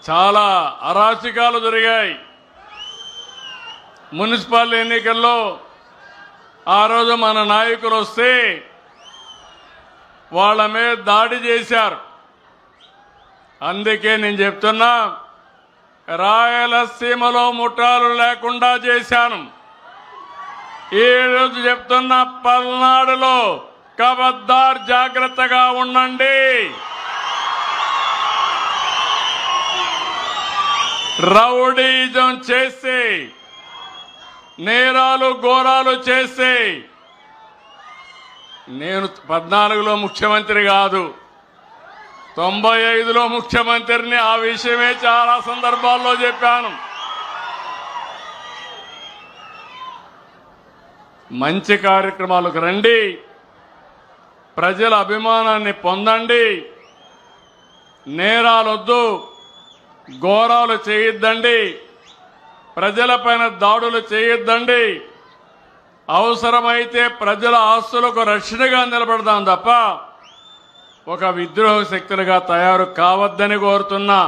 చాలా అరాచకాలు జరిగాయి. మున్సిపల్ ఎన్నికల్లో ఆ రోజు మన నాయకులు వస్తే వాళ్ళ మీద దాడి చేశారు. అందుకే నేను చెప్తున్నా, రాయలసీమలో ముఠాలు లేకుండా చేశాను. ఈ రోజు చెప్తున్నా, పల్నాడులో ఖబర్దార్ జాగ్రత్తగా ఉండండి. రౌడీజం చేసి నేరాలు ఘోరాలు చేసి, నేను 14లో ముఖ్యమంత్రి కాదు, 95లో ముఖ్యమంత్రిని. ఆ విషయమే చాలా సందర్భాల్లో చెప్పాను. మంచి కార్యక్రమాలకు రండి, ప్రజల అభిమానాన్ని పొందండి. నేరాలొద్దు, ఘోరాలు చేయొద్దండి, ప్రజలపైన దాడులు చేయొద్దండి. అవసరమైతే ప్రజల ఆస్తులకు రక్షణగా నిలబడదాం తప్ప ఒక విద్రోహ శక్తులుగా తయారు కావద్దని కోరుతున్నా.